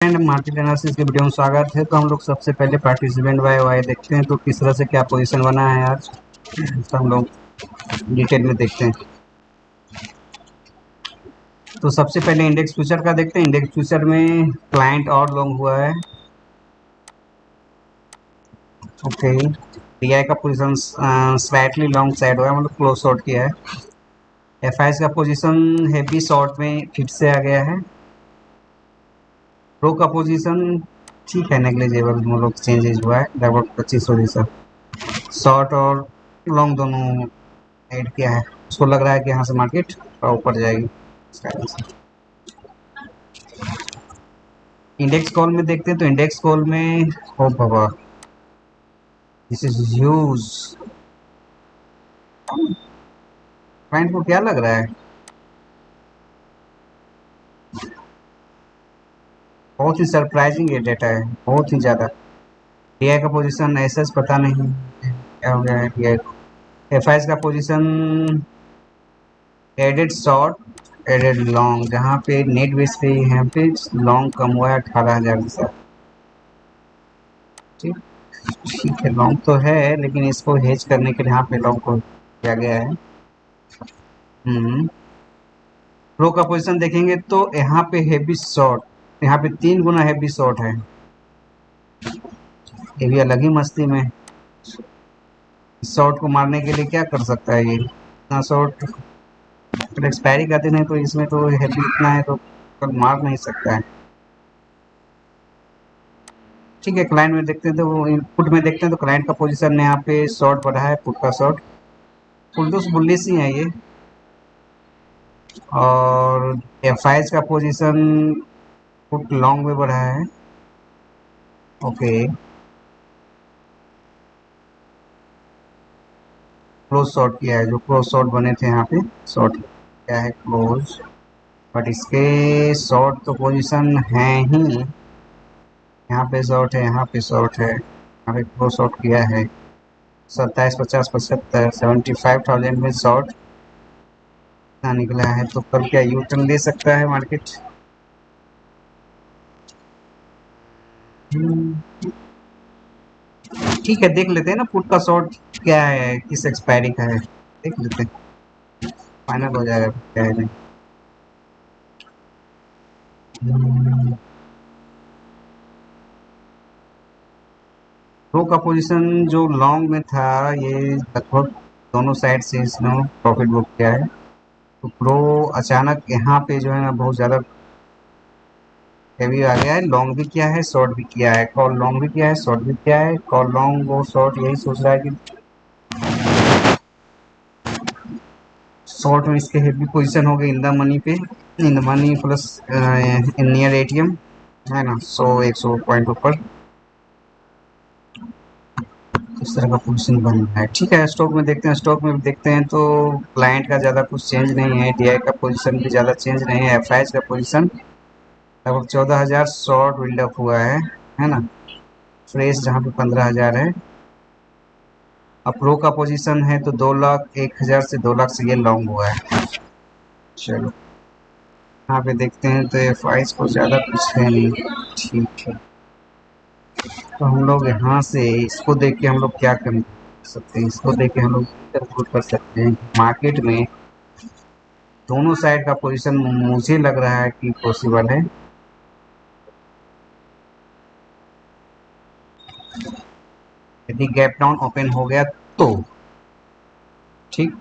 And market analysis के video में स्वागत है। तो हम लोग सबसे पहले पार्टिसिपेंट वाई वाई देखते हैं तो किस तरह से क्या पोजीशन बना है आज, तो हम लोग डिटेल में देखते हैं। तो सबसे पहले इंडेक्स फ्यूचर का देखते हैं। इंडेक्स फ्यूचर में क्लाइंट और लॉन्ग हुआ है। ओके, डीआई का पोजीशन स्लाइटली लॉन्ग साइड हुआ है, मतलब क्लोज शॉर्ट किया है। एफआईएस का पोजीशन हेवी शॉर्ट में फिर से आ गया है। प्रो का पोजीशन ठीक है, नेग्लिजिबल, मतलब चेंजेस हुआ है लगभग 25% शॉर्ट और लॉन्ग दोनों ऐड किया है। उसको लग रहा है कि यहाँ से मार्केट ऊपर जाएगी। इंडेक्स कॉल में देखते हैं तो इंडेक्स कॉल में ओ बाबा, दिस इज ह्यूज। क्लाइंट को क्या लग रहा है? बहुत ही सरप्राइजिंग ये डेटा है, बहुत ही ज़्यादा। डीआई का पोजीशन ऐसा पता नहीं क्या हो गया है डीआई को। एफआईएस का position added short added long, जहाँ पे नेट बेस पे यहाँ पे लॉन्ग कम हुआ है 18,000 के साथ। ठीक ठीक है, लॉन्ग तो है लेकिन इसको हेज करने के लिए यहाँ पे लॉन्ग को किया गया है। प्रो का पोजीशन देखेंगे तो यहाँ पे हेवी शॉर्ट, यहाँ पे 3 गुना हेवी शॉर्ट है। ये भी अलग ही मस्ती में। शॉर्ट को मारने के लिए क्या कर सकता है ये, इतना शॉर्ट। फिर एक्सपायरी का दिन है तो इसमें तो हेवी इतना है तो मार नहीं सकता है। ठीक है, क्लाइंट में देखते हैं तो वो इनपुट में देखते हैं तो क्लाइंट का पोजीशन यहाँ पे शॉर्ट बढ़ा है, पुट का शॉर्ट फुल बुलिश ही है ये। और एफआईएस का पोजीशन पुट लॉन्ग में बढ़ा है। ओके, क्लोज शॉर्ट किया है, जो क्लोज शॉर्ट बने थे यहाँ पे शॉर्ट क्या है क्लोज, बट इसके शॉर्ट तो पोजीशन है ही। यहाँ पे शॉर्ट है, यहाँ पे शॉर्ट है, यहाँ पे क्लोज शॉर्ट किया है। 27, 50, 75, 75,000 में शॉर्ट ना निकला है तो कल क्या यू टर्न ले सकता है मार्केट? ठीक है, देख लेते हैं ना पुट का शॉर्ट क्या है, किस एक्सपायरी का है, देख लेते हैं, फाइनल हो जाएगा क्या है नहीं। प्रो का पोजीशन जो लॉन्ग में था ये लगभग दोनों साइड से इसने प्रॉफिट बुक किया है। तो प्रो अचानक यहाँ पे जो है ना बहुत ज़्यादा हैवी आ गया है। लॉन्ग भी किया है, शॉर्ट भी किया है, कॉल लॉन्ग भी किया है, शॉर्ट भी किया है। कॉल लॉन्ग और शॉर्ट यही सोच रहा है कि शॉर्ट में इसके हेवी पोजीशन हो गई इन द मनी पे, in the money plus in near ATM है ना, 100 पॉइंट ऊपर इस तरह का पोजीशन बन रहा है। ठीक है, स्टॉक में देखते हैं। स्टॉक में देखते हैं तो क्लाइंट का ज़्यादा कुछ चेंज नहीं है, डीआई का पोजीशन भी ज़्यादा चेंज नहीं है। एफआईएस का पोजीशन लगभग 14,000 शॉर्ट बिल्डअप हुआ है ना, फ्रेश जहाँ पे 15,000 है। अब प्रो का पोजीशन है तो 2,01,000 से 2,00,000 से ये लॉन्ग हुआ है। चलो यहाँ पे देखते हैं तो एफआईएस को ज़्यादा कुछ है नहीं। ठीक है, तो हम लोग यहाँ से इसको देख के हम लोग क्या कर सकते हैं, इसको देख के हम लोग कंक्लूड कर सकते हैं मार्केट में दोनों साइड का पोजीशन मुझे लग रहा है कि पॉसिबल है। यदि गैप डाउन ओपन हो गया तो ठीक,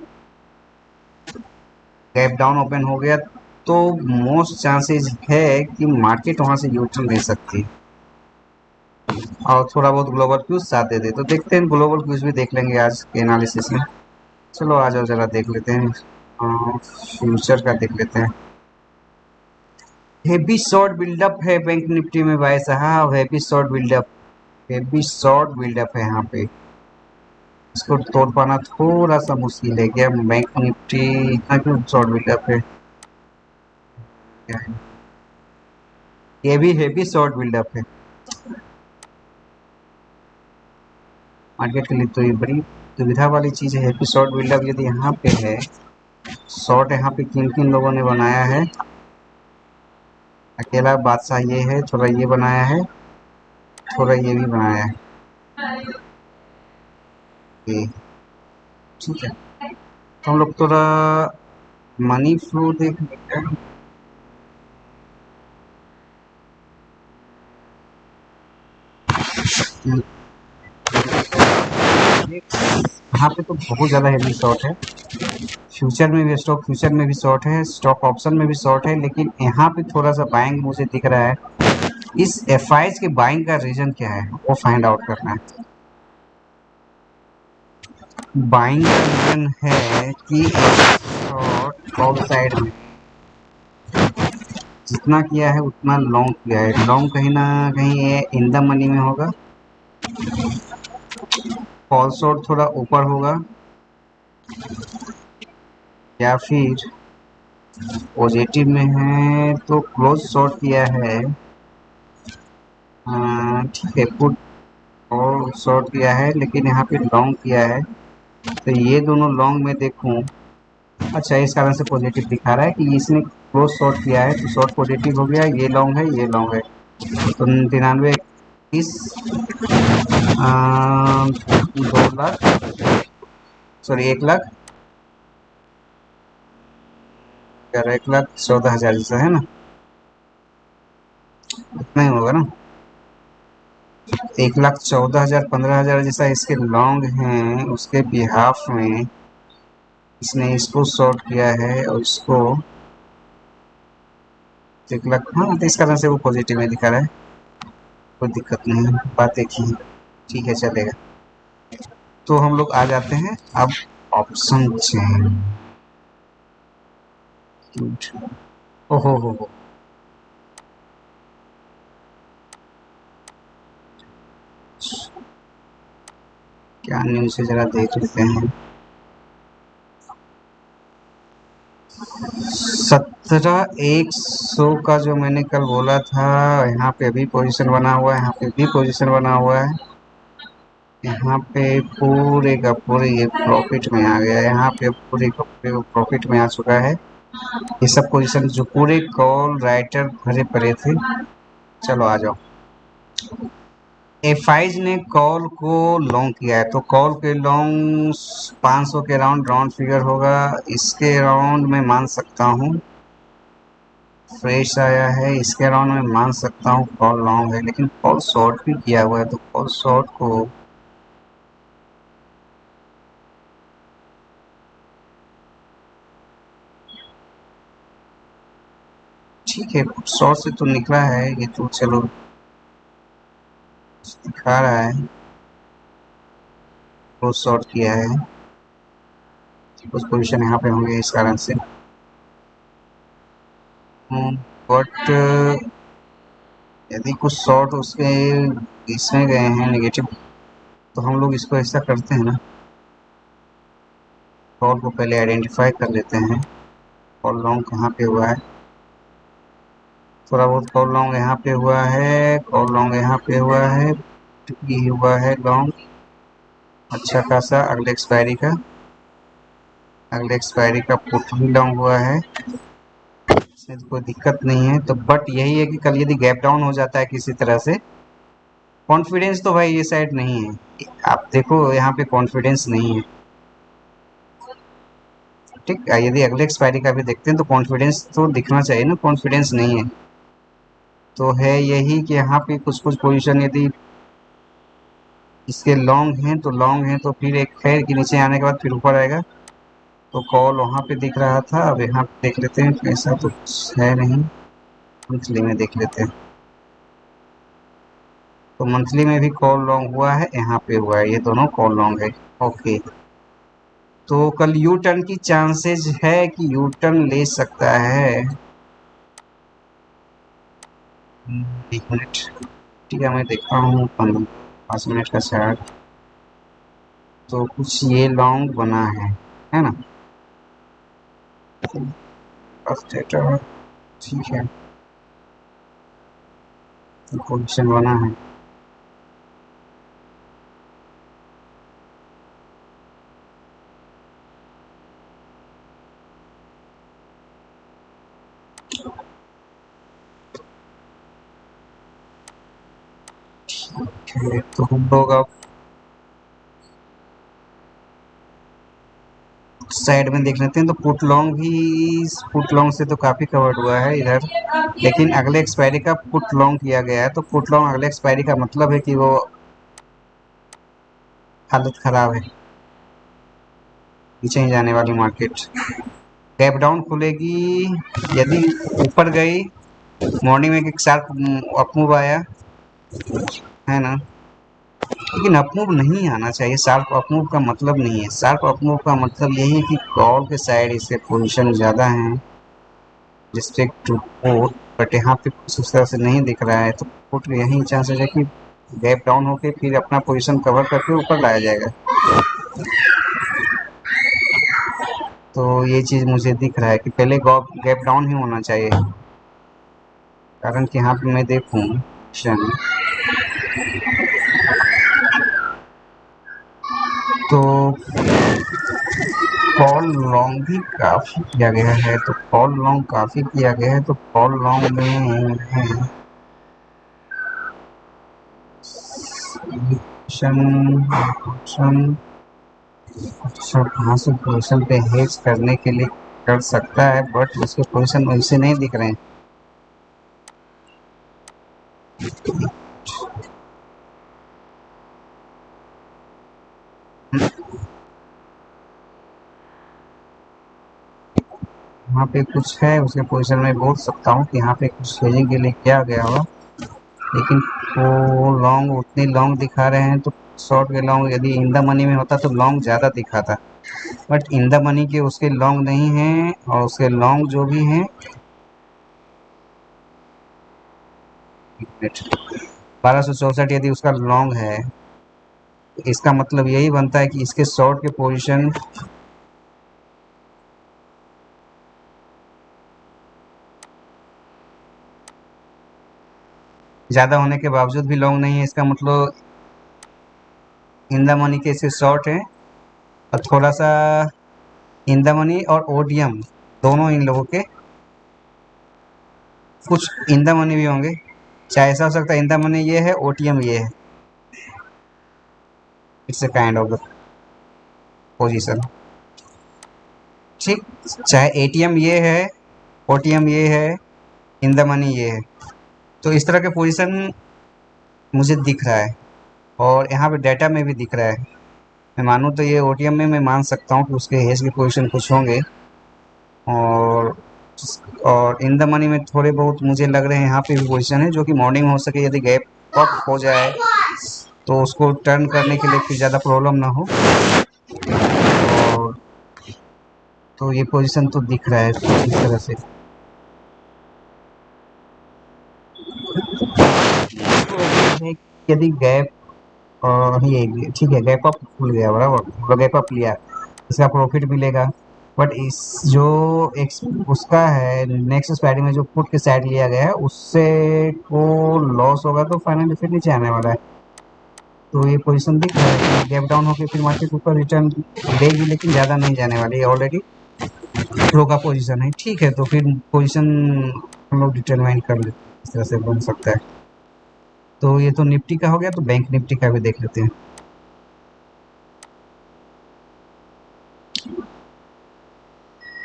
गैप डाउन ओपन हो गया तो मोस्ट चांसेस है कि मार्केट वहां से यू टर्न ले सकती है और थोड़ा बहुत ग्लोबल क्यूज साथ दे दे। तो देखते हैं, ग्लोबल क्यूज भी देख लेंगे आज के एनालिसिस में। चलो आ जाओ जरा देख लेते हैं, फ्यूचर का देख लेते हैं। हेवी शॉर्ट बिल्डअप है बैंक निफ्टी में भाई साहब, heavy short buildup, heavy short buildup है यहाँ पे। इसको तोड़ पाना थोड़ा सा मुश्किल है। क्या बैंक निफ्टी इतना क्यों शॉर्ट बिल्डअप है? क्या है? ये भी हेवी शॉर्ट बिल्डअप है मार्केट के लिए, तो ये बड़ी दुविधा वाली चीज़ है। हेवी शॉर्ट बिल्डअप यदि यहाँ पे है, शॉर्ट यहाँ पे किन किन लोगों ने बनाया है अकेला बादशाह ये है, थोड़ा ये बनाया है, थोड़ा ये भी बनाया है। ये ठीक है, तो हम लोग थोड़ा मनी फ्लो देख लेते हैं। यहाँ पे तो बहुत ज़्यादा हेवी शॉर्ट है। फ्यूचर में भी स्टॉक फ्यूचर में भी शॉर्ट है, स्टॉक ऑप्शन में भी शॉर्ट है, लेकिन यहाँ पे थोड़ा सा बाइंग मुझे दिख रहा है। इस एफआईज के बाइंग का रीजन क्या है वो फाइंड आउट करना है। बाइंग का रीजन है कि शॉर्ट आउट साइड में जितना किया है उतना लॉन्ग किया है, लॉन्ग कहीं ना कहीं ये इन द मनी में होगा। कॉल शॉर्ट थोड़ा ऊपर होगा, या फिर पॉजिटिव में है तो क्लोज शॉर्ट किया है। ठीक है, पुट और शॉर्ट किया है लेकिन यहाँ पे लॉन्ग किया है, तो ये दोनों लॉन्ग में देखूं। अच्छा, इस कारण से पॉजिटिव दिखा रहा है कि इसने क्लोज शॉर्ट किया है, तो शॉर्ट पॉजिटिव हो गया, ये लॉन्ग है ये लॉन्ग है। तो 99 इस 2 लाख, सॉरी 1 लाख, 1,14,000 जैसा है ना, इतना ही होगा ना। 1,14,000 15,000 जैसा इसके लॉन्ग हैं, उसके बिहाफ में इसने इसको शॉर्ट किया है और इसको 1 लाख। हाँ, तो इस कारण से वो पॉजिटिव में दिखा रहा है, कोई दिक्कत नहीं है, बात एक ही है। ठीक है, चलेगा। तो हम लोग आ जाते हैं अब ऑप्शन चेन। ओहो हो, क्या न्यूज़ है जरा देख लेते हैं। 17,100 का जो मैंने कल बोला था, यहाँ पे भी पोजीशन बना हुआ है, यहाँ पे भी पोजीशन बना हुआ है, यहाँ पे पूरे का पूरे ये प्रॉफिट में आ गया, यहाँ पे पूरे का पूरे प्रॉफिट में आ चुका है। ये सब पोजीशन जो पूरे कॉल राइटर भरे पड़े थे। चलो आ जाओ। एफआईज ने कॉल को लॉन्ग किया है, तो कॉल के लॉन्ग 500 के राउंड राउंड फिगर होगा, इसके राउंड में मान सकता हूँ फ्रेश आया है, इसके राउंड में मान सकता हूँ कॉल लॉन्ग है, लेकिन कॉल शॉर्ट भी किया हुआ है, तो कॉल शॉर्ट को ठीक है, शॉर्ट से तो निकला है ये, तो चलो दिखा रहा है वो शॉर्ट किया है, कुछ पोजीशन यहाँ पे होंगे इस कारण से। बट यदि कुछ शॉर्ट उसके इसमें गए हैं नेगेटिव, तो हम लोग इसको ऐसा करते हैं ना, कॉल को पहले आइडेंटिफाई कर लेते हैं, कॉल लॉन्ग कहाँ पे हुआ है। थोड़ा बहुत कॉल लॉन्ग यहाँ पे हुआ है, कॉल लॉन्ग यहाँ पे हुआ है, ये हुआ है लॉन्ग अच्छा खासा, अगले एक्सपायरी का पुट भी लॉन्ग हुआ है, इसमें तो कोई दिक्कत नहीं है। तो बट यही है कि कल यदि गैप डाउन हो जाता है किसी तरह से, कॉन्फिडेंस तो भाई ये साइड नहीं है, आप देखो यहाँ पे कॉन्फिडेंस नहीं है। ठीक, यदि अगले एक्सपायरी का भी देखते हैं तो कॉन्फिडेंस तो दिखना चाहिए ना, कॉन्फिडेंस नहीं है। तो है यही कि यहाँ पे कुछ कुछ पोजीशन यदि इसके लॉन्ग हैं तो लॉन्ग हैं, तो फिर एक खैर के नीचे आने के बाद फिर ऊपर आएगा, तो कॉल वहाँ पे दिख रहा था, अब यहाँ पे देख लेते हैं, ऐसा तो कुछ है नहीं। मंथली में देख लेते हैं, तो मंथली में भी कॉल लॉन्ग हुआ है, यहाँ पे हुआ है, ये दोनों कॉल लॉन्ग है। ओके, तो कल यू टर्न की चांसेस है कि यू टर्न ले सकता है। 1 मिनट, ठीक है, मैं देखता हूँ 5 मिनट का चार्ट। तो कुछ ये लॉन्ग बना है ना, फर्स्ट डेटा, ठीक है, पोजिशन बना है। तो हम लोग अब साइड में देख लेते हैं। तो पुट लॉन्ग से तो काफ़ी कवर्ड हुआ है इधर, लेकिन अगले एक्सपायरी का पुट लॉन्ग किया गया है। तो पुट लॉन्ग अगले एक्सपायरी का मतलब है कि वो हालत ख़राब है, नीचे ही जाने वाली मार्केट। गैप डाउन खुलेगी, यदि ऊपर गई, मॉर्निंग में एक शार्प अप मूव आया है ना, लेकिन अप मूव नहीं आना चाहिए। शार्प अप मूव का मतलब नहीं है, शार्प अप मूव का मतलब यही है कि कॉल के साइड इसके पोजीशन ज़्यादा हैं रिस्पेक्ट टू पुट, बट यहाँ पे कुछ उस तरह से नहीं दिख रहा है। तो पुट यही चांसेस है कि गैप डाउन होके फिर अपना पोजीशन कवर करके ऊपर लाया जाएगा। तो ये चीज़ मुझे दिख रहा है कि पहले गैप डाउन ही होना चाहिए, कारण कि यहाँ पे मैं देखूँ शन, तो कॉल लॉन्ग भी काफ़ी किया गया है। तो कॉल लॉन्ग काफ़ी किया गया है, तो कॉल लॉन्ग में है शन, शन, अच्छा कहाँ से पोजिशन पे हेज करने के लिए कर सकता है, बट उसके पोजिशन वैसे नहीं दिख रहे हैं। वहाँ पे कुछ है उसके पोजिशन में, बोल सकता हूँ कि यहाँ पे कुछ हेजिंग के लिए किया गया होगा, लेकिन वो लॉन्ग उतनी लॉन्ग दिखा रहे हैं। तो शॉर्ट के लॉन्ग यदि इन द मनी में होता तो लॉन्ग ज़्यादा दिखाता, बट इन द मनी के उसके लॉन्ग नहीं हैं, और उसके लॉन्ग जो भी हैं 1264 यदि उसका लॉन्ग है, इसका मतलब यही बनता है कि इसके शॉर्ट के पोजीशन ज़्यादा होने के बावजूद भी लॉन्ग नहीं है। इसका मतलब इन द मनी के इसके शॉर्ट है, और थोड़ा सा इन द मनी और ओडीएम दोनों इन लोगों के कुछ इन द मनी भी होंगे। चाहे ऐसा हो सकता है इन द मनी ये है, ओटीएम ये है, it's a kind of the position. ठीक, चाहे एटीएम ये है, ओटीएम ये है, इन द मनी ये है, तो इस तरह के पोजीशन मुझे दिख रहा है, और यहाँ पे डाटा में भी दिख रहा है। मैं मानूँ तो ये ओटीएम में मैं मान सकता हूँ कि उसके हेज के पोजीशन कुछ होंगे, और इन द मनी में थोड़े बहुत मुझे लग रहे हैं यहाँ पे भी पोजीशन है, जो कि मॉर्निंग में हो सके यदि गैप अप हो जाए तो उसको टर्न करने के लिए फिर ज़्यादा प्रॉब्लम ना हो। और तो ये पोजीशन तो दिख रहा है इस तरह से। तो है कि यदि गैप ये ठीक है, गैप अप खुल गया बराबर, गैप अप लिया, इसका प्रॉफिट मिलेगा, बट इस जो एक उसका है नेक्स्ट एक्सपायरी में जो पुट के साइड लिया गया है उससे को लॉस होगा, तो फाइनली फिर नीचे आने वाला है। तो ये पोजीशन दिख रहा है कि गैप डाउन होकर फिर मार्केट ऊपर रिटर्न देगी, लेकिन ज़्यादा नहीं जाने वाली है, ऑलरेडी लो का पोजीशन है। ठीक है, तो फिर पोजीशन हम लोग डिटरमाइन कर लेते हैं इस तरह से बन सकता है। तो ये तो निफ्टी का हो गया, तो बैंक निफ्टी का भी देख लेते हैं।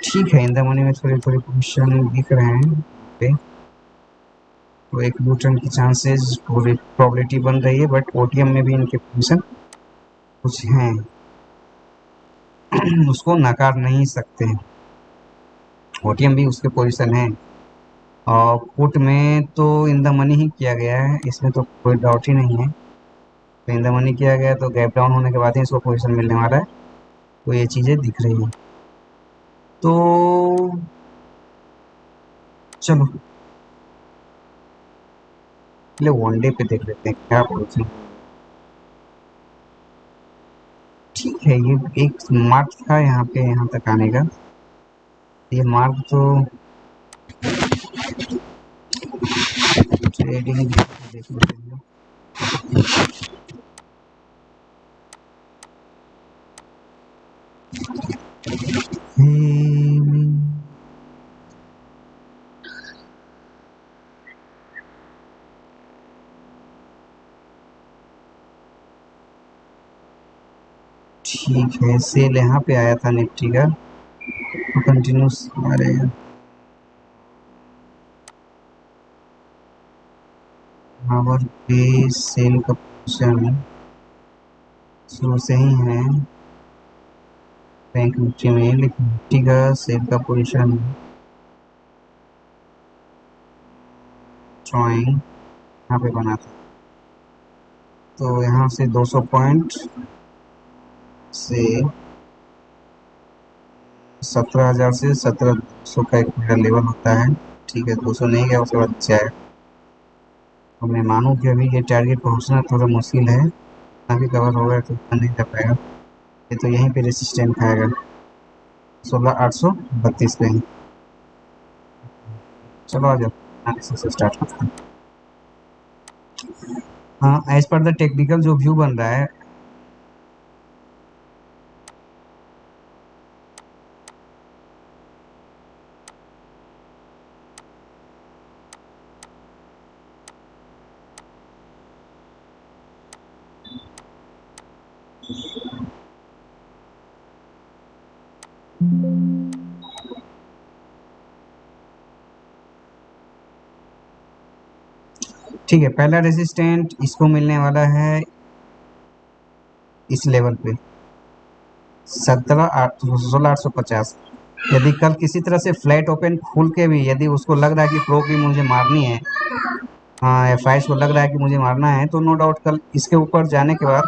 ठीक है, इन द मनी में थोड़ी थोड़ी पोजीशन दिख रहे हैं पे, तो एक यू टर्न की चांसेस प्रोबेबिलिटी बन रही है, बट ओटीएम में भी इनके पोजीशन कुछ हैं उसको नकार नहीं सकते हैं, ओटीएम भी उसके पोजीशन है। और पुट में तो इन द मनी ही किया गया है, इसमें तो कोई डाउट ही नहीं है। तो इन द मनी किया गया है, तो गैप डाउन होने के बाद ही इसको पोजीशन मिलने वाला है। तो ये चीज़ें दिख रही हैं। तो चलो पहले वनडे पे देख लेते हैं क्या बोलते हैं। ठीक है, ये एक मार्क था यहाँ पे यहाँ तक आने का, ये मार्क तो ट्रेडिंग देख लेते हैं। हम्म, ठीक है, सेल यहाँ पे आया था निफ्टी का, कंटिन्यूस हमारे पावर पे सेल का पोजीशन शुरू से ही है बैंक निफ्टी में, लेकिन निफ्टी का सेल का पोजीशन ड्राइंग यहाँ पे बना था, तो यहाँ से 200 पॉइंट से 17,000 से 1700 का एक मेरा लेवल होता है। ठीक है, 200 नहीं गया, उसके बाद जाए, तो मैं मानूँ कि अभी ये टारगेट पहुँचना थोड़ा मुश्किल है, अभी कवर होगा तो इतना नहीं कर पाएगा, ये तो यहीं पे रेसिस्टेंट खाएगा 16,832 पे ही। चलो आ जाओ एनालिसिस से स्टार्ट करते हैं। हाँ, एज पर द टेक्निकल जो व्यू बन रहा है, ठीक है, पहला रेसिस्टेंट इसको मिलने वाला है इस लेवल पे 16,850। यदि कल किसी तरह से फ्लैट ओपन खुल के भी यदि उसको लग रहा है कि प्रो की मुझे मारनी है, हाँ F5 को लग रहा है कि मुझे मारना है, तो नो डाउट कल इसके ऊपर जाने के बाद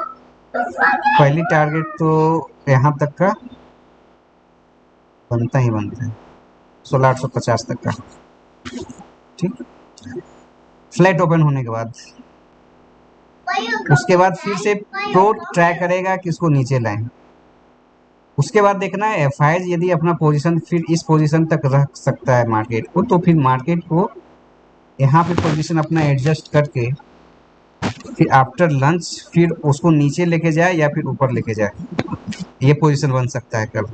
पहली टारगेट तो यहाँ तक का बनता ही बनता है 16,850 तक का। ठीक, फ्लैट ओपन होने के बाद उसके बाद फिर से प्रो ट्राई करेगा कि इसको नीचे लाएं, उसके बाद देखना है F5 यदि अपना पोजीशन फिर इस पोजीशन तक रख सकता है मार्केट को, तो फिर मार्केट को यहाँ पे पोजीशन अपना एडजस्ट करके फिर आफ्टर लंच फिर उसको नीचे लेके जाए या फिर ऊपर लेके जाए, ये पोजीशन बन सकता है कल।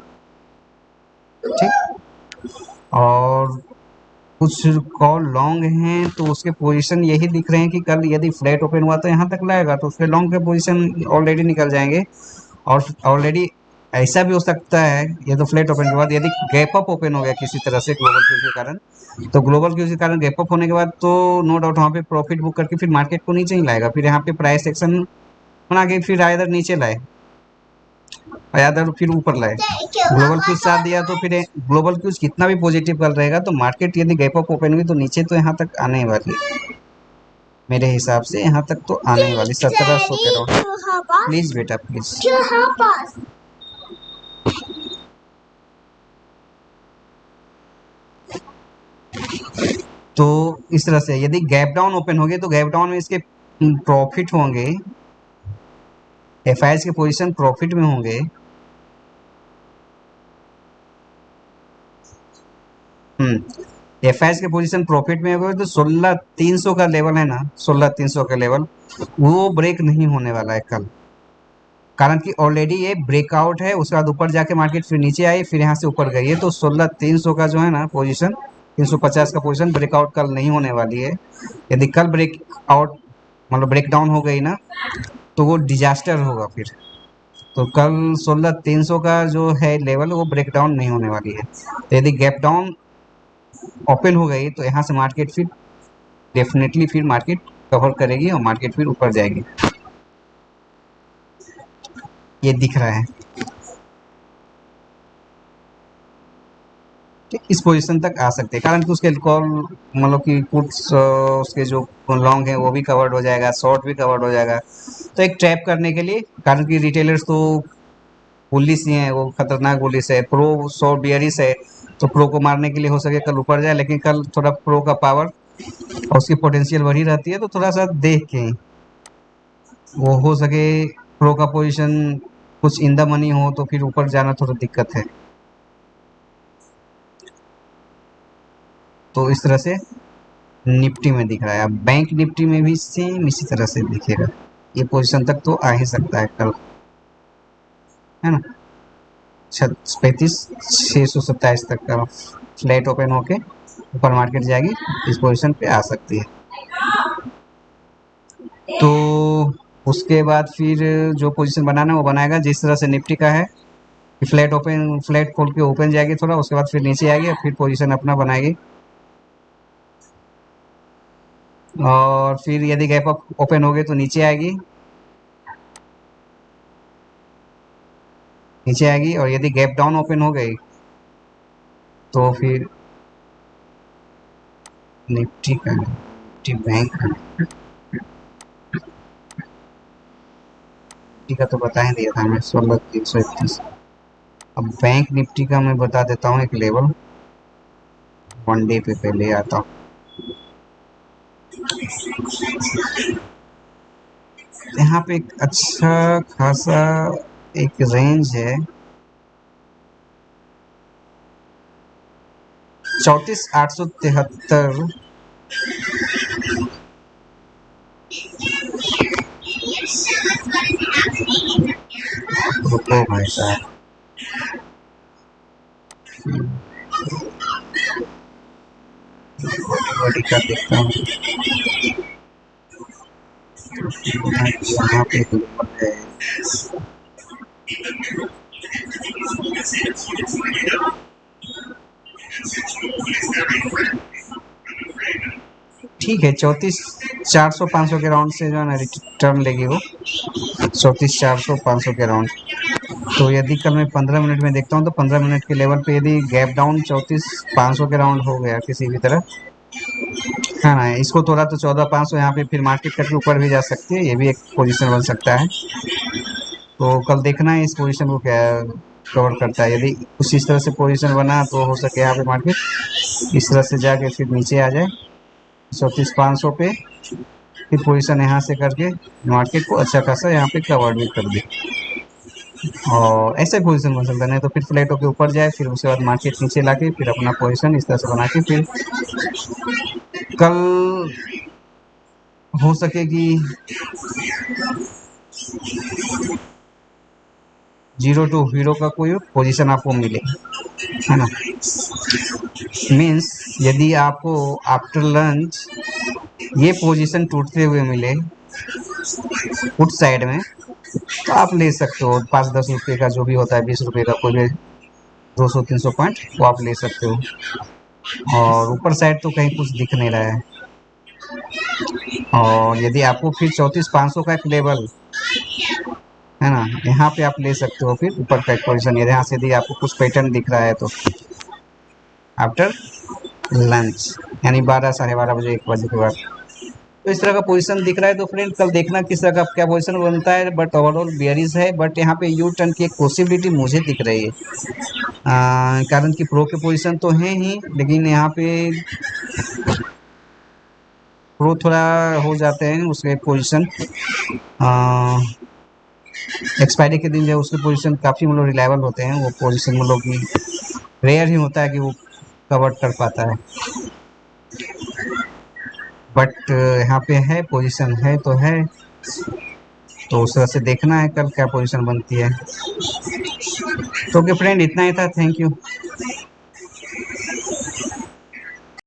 ठीक, और कुछ कॉल लॉन्ग हैं तो उसके पोजीशन यही दिख रहे हैं कि कल यदि फ्लैट ओपन हुआ तो यहाँ तक लाएगा, तो उसके लॉन्ग के पोजीशन ऑलरेडी निकल जाएंगे। और ऑलरेडी ऐसा भी हो सकता है, ये तो फ्लैट ओपन के बाद यदि गैप अप ओपन हो गया किसी तरह से ग्लोबल क्यूज के कारण, तो ग्लोबल क्यूज के कारण गैप अप होने के बाद तो नो डाउट वहाँ पे प्रॉफिट बुक करके फिर मार्केट को नीचे ही लाएगा, फिर यहाँ पे प्राइस एक्शन बना के फिर आइदर नीचे लाए या फिर ऊपर लाए। ग्लोबल क्यूज साथ दिया तो फिर ग्लोबल क्यूज कितना भी पॉजिटिव कल रहेगा तो मार्केट यदि गैप अप ओपन हुई तो नीचे तो यहाँ तक आने वाली, मेरे हिसाब से यहाँ तक तो आने वाली 1700 के अराउंड। प्लीज बेटा प्लीज। तो इस तरह से यदि गैप डाउन ओपन हो गए तो गैप डाउन में इसके प्रॉफिट होंगे, एफआईएस के पोजीशन प्रॉफिट में होंगे। एफआईएस के पोजीशन प्रॉफिट में होंगे तो 16,300 का लेवल है ना, 16,300 का लेवल वो ब्रेक नहीं होने वाला है कल, कारण कि ऑलरेडी ये ब्रेकआउट है, उसके बाद ऊपर जाके मार्केट फिर नीचे आई फिर यहाँ से ऊपर गई है, तो 16,300 का जो है ना पोजीशन 350 का पोजीशन ब्रेकआउट कल नहीं होने वाली है। यदि कल ब्रेकआउट मतलब ब्रेक डाउन हो गई ना तो वो डिजास्टर होगा फिर, तो कल 16,300 का जो है लेवल वो ब्रेक डाउन नहीं होने वाली है। तो यदि गैप डाउन ओपन हो गई तो यहाँ से मार्केट फिर डेफिनेटली फिर मार्केट कवर करेगी और मार्केट फिर ऊपर जाएगी, ये दिख रहा है। ठीक, इस पोजीशन तक आ सकते हैं कारण कि उसके कॉल मतलब कि पुट्स उसके जो लॉन्ग है वो भी कवर्ड हो जाएगा, शॉर्ट भी कवर्ड हो जाएगा, तो एक ट्रैप करने के लिए, कारण कि रिटेलर्स तो बुलिश ही हैं, वो खतरनाक बुलिश है, प्रो शॉर्ट बियरिश है, तो प्रो को मारने के लिए हो सके कल ऊपर जाए, लेकिन कल थोड़ा प्रो का पावर और उसकी पोटेंशियल बढ़ी रहती है, तो थोड़ा सा देख के वो हो सके प्रो का पोजीशन कुछ इन द मनी हो तो फिर ऊपर जाना थोड़ा दिक्कत है। तो इस तरह से निफ्टी में दिख रहा है, अब बैंक निफ्टी में भी सेम इसी तरह से दिखेगा, ये पोजीशन तक तो आ ही सकता है कल, है ना। 35,627 तक का फ्लैट ओपन होके ऊपर मार्केट जाएगी, इस पोजीशन पे आ सकती है। तो उसके बाद फिर जो पोजीशन बनाना है वो बनाएगा, जिस तरह से निफ्टी का है फ्लैट खोल के ओपन जाएगी थोड़ा, उसके बाद फिर नीचे आएगी और फिर पोजीशन अपना बनाएगी। और फिर यदि गैप अप ओपन हो गई तो नीचे आएगी, और यदि गैप डाउन ओपन हो गई तो फिर निफ्टी का निफ्टी बैंक का निफ्टी का तो बता ही दिया था मैं, 16,331। अब बैंक निफ्टी का मैं बता देता हूँ एक लेवल, वन डे पे पहले आता हूँ। यहाँ पे एक अच्छा खासा एक रेंज है, 34,873। रुको भाई साहब, बॉडी का देखता हूँ। यहाँ पे एक लेवल है, ठीक है 34,400-500 के राउंड से जो है ना रिटर्न लेगी वो, 34,400-500 के राउंड। तो यदि कल मैं 15 मिनट में देखता हूँ तो 15 मिनट के लेवल पे यदि गैप डाउन 34,500 के राउंड हो गया किसी भी तरह, है ना, इसको तोड़ा तो 14,500 यहाँ पे फिर मार्केट करके ऊपर भी जा सकती है, ये भी एक पोजीशन बन सकता है। तो कल देखना है इस पोजीशन को क्या कवर करता है। यदि कुछ इस तरह से पोजीशन बना तो हो सके यहाँ पे मार्केट इस तरह से जाके फिर नीचे आ जाए 34,500 पे, फिर पोजीशन यहाँ से करके मार्केट को अच्छा खासा यहाँ पे कवर भी कर दे, और ऐसे पोजीशन बन सकता है। नहीं तो फिर फ्लैट होके ऊपर जाए, फिर उसके बाद मार्केट नीचे लाके फिर अपना पोजीशन इस तरह से बना के फिर कल हो सके कि 0 टू हीरो का कोई पोजीशन आपको मिले, है ना। मीन्स यदि आपको आफ्टर लंच ये पोजीशन टूटते हुए मिले उस साइड में तो आप ले सकते हो, 5-10 रुपये का जो भी होता है, 20 रुपये का कोई भी 200-300 पॉइंट वो आप ले सकते हो। और ऊपर साइड तो कहीं कुछ दिख नहीं रहा है। और यदि आपको फिर 34,500 का एक लेवल है ना, यहाँ पे आप ले सकते हो फिर ऊपर का एक पोजीशन, यहाँ से यदि आपको कुछ पैटर्न दिख रहा है तो आफ्टर लंच यानी 12-12:30 बजे 1 बजे के बाद, तो इस तरह का पोजीशन दिख रहा है। तो फ्रेंड कल देखना किस तरह का क्या पोजीशन बनता है, बट ओवरऑल बेयरिश है। बट यहाँ पे यू टर्न की एक पॉसिबिलिटी मुझे दिख रही है, कारण कि प्रो के पोजीशन तो है ही, लेकिन यहाँ पे प्रो थोड़ा हो जाते हैं उसके पोजीशन, एक्सपायरी के दिन जो उसके पोजीशन काफ़ी मतलब रिलायबल होते हैं, वो पोजीशन मतलब कि रेयर ही होता है कि वो कवर कर पाता है। बट यहाँ पे है पोजीशन है तो है, तो उस तरह से देखना है कल क्या पोजीशन बनती है। तो ओके फ्रेंड, इतना ही था, थैंक यू।